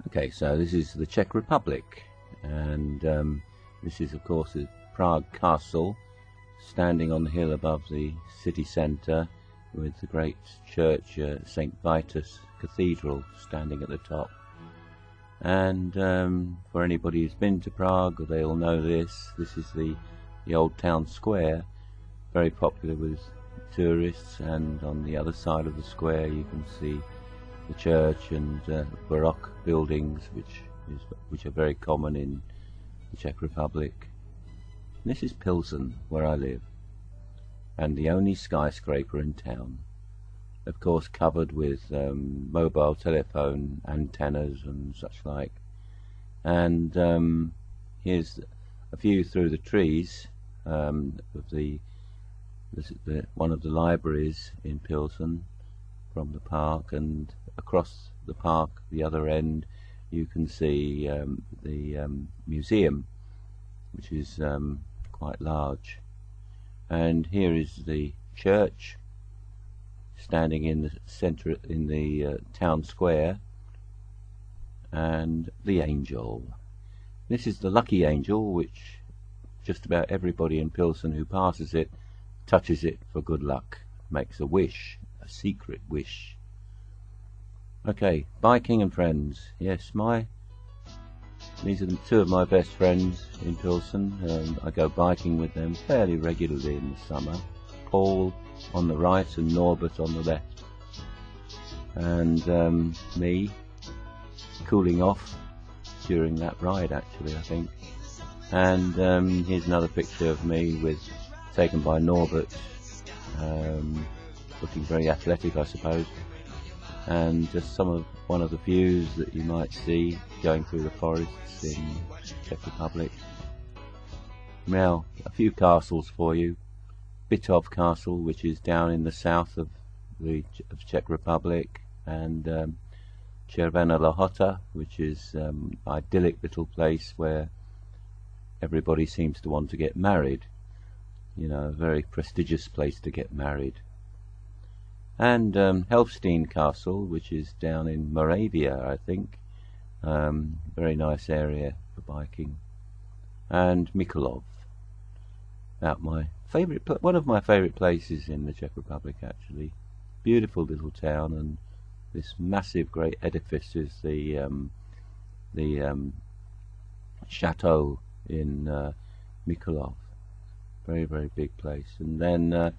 Okay, so this is the Czech Republic, and this is of course the Prague Castle, standing on the hill above the city centre, with the great church St. Vitus Cathedral standing at the top. And for anybody who's been to Prague, they all know this. This is the old town square, very popular with tourists, and on the other side of the square you can see the church and Baroque buildings, which are very common in the Czech Republic. And this is Pilsen, where I live, and the only skyscraper in town, of course covered with mobile telephone antennas and such like. And here's a view through the trees of one of the libraries in Pilsen from the park, and across the park, the other end, you can see the museum, which is quite large. And here is the church, standing in the centre, in the town square, and the angel. This is the lucky angel, which just about everybody in Pilsen who passes it touches it for good luck, makes a wish, a secret wish. Okay, biking and friends. Yes, these are two of my best friends in Pilsen. I go biking with them fairly regularly in the summer. Paul on the right and Norbert on the left, and me cooling off during that ride, actually, I think. And here's another picture of me taken by Norbert, looking very athletic, I suppose, and just one of the views that you might see going through the forests in Czech Republic. Now, a few castles for you. Bytov Castle, which is down in the south of the Czech Republic, and Červená Lhota, which is an idyllic little place where everybody seems to want to get married. You know, a very prestigious place to get married. And Helfstein Castle, which is down in Moravia, I think. Very nice area for biking. And Mikulov, one of my favourite places in the Czech Republic, actually. Beautiful little town, and this massive, great edifice is the chateau in Mikulov. Very, very big place. And then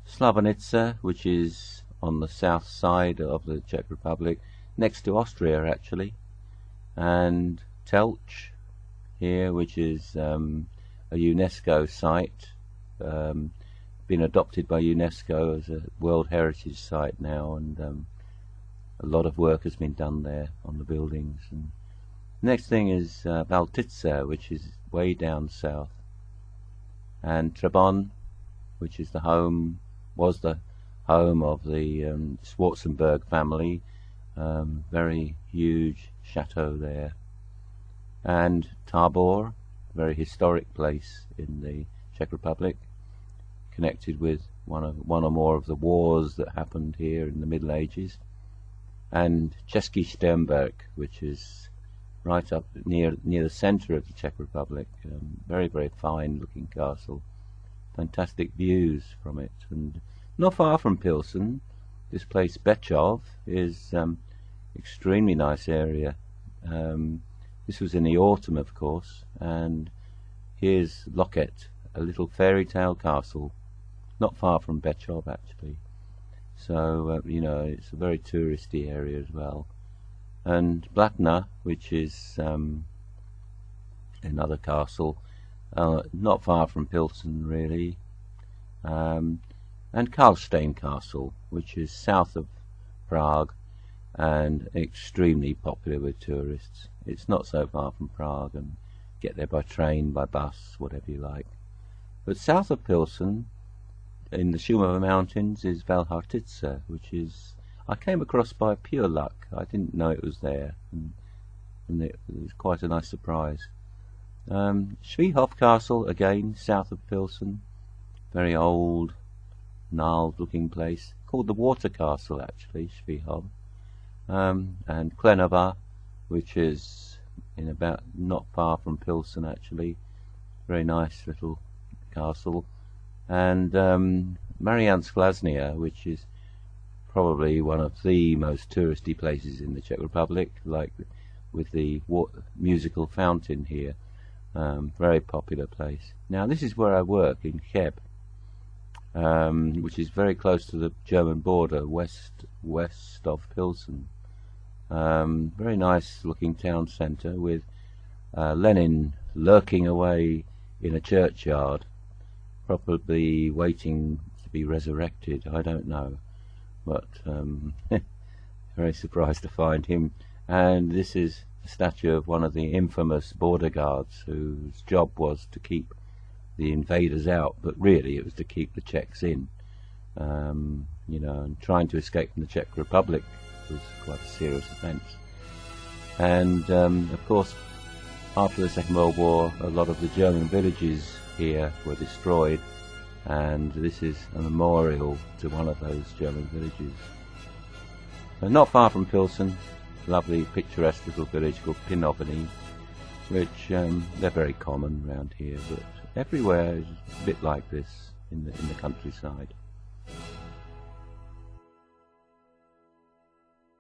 Slavonica, which is on the south side of the Czech Republic, next to Austria, actually. And Telč here, which is a UNESCO site, been adopted by UNESCO as a World Heritage Site now, and a lot of work has been done there on the buildings. And next thing is Valtice, which is way down south, and Trebon, which is was the home of the Schwarzenberg family. Very huge chateau there. And Tabor, very historic place in the Czech Republic, connected with one or more of the wars that happened here in the Middle Ages. And Český Sternberg, which is right up near the centre of the Czech Republic. Very, very fine looking castle. Fantastic views from it. And not far from Pilsen, this place Bečov is extremely nice area. This was in the autumn, of course, and here's Loket, a little fairy tale castle, not far from Bečov, actually. So, you know, it's a very touristy area as well. And Blatna, which is another castle, not far from Pilsen, really. And Karlstein Castle, which is south of Prague and extremely popular with tourists. It's not so far from Prague, and get there by train, by bus, whatever you like. But south of Pilsen, in the Šumava Mountains, is Valhartice, which is I came across by pure luck. I didn't know it was there, and it was quite a nice surprise. Švihov Castle, again south of Pilsen, very old, gnarled looking place, called the Water Castle, actually, Švihov. And Klenova, which is in about not far from Pilsen actually. Very nice little castle. And Marian Sklasnia, which is probably one of the most touristy places in the Czech Republic, like with the musical fountain here. Very popular place. Now this is where I work, in Cheb, which is very close to the German border, west of Pilsen. Very nice looking town centre with Lenin lurking away in a churchyard, probably waiting to be resurrected. I don't know, but very surprised to find him. And this is a statue of one of the infamous border guards whose job was to keep the invaders out, but really it was to keep the Czechs in. You know, and trying to escape from the Czech Republic was quite a serious offence. And of course, after the Second World War, a lot of the German villages here were destroyed, and this is a memorial to one of those German villages. So not far from Pilsen, lovely picturesque little village called Pinovany, which they're very common around here, but everywhere is a bit like this in the countryside.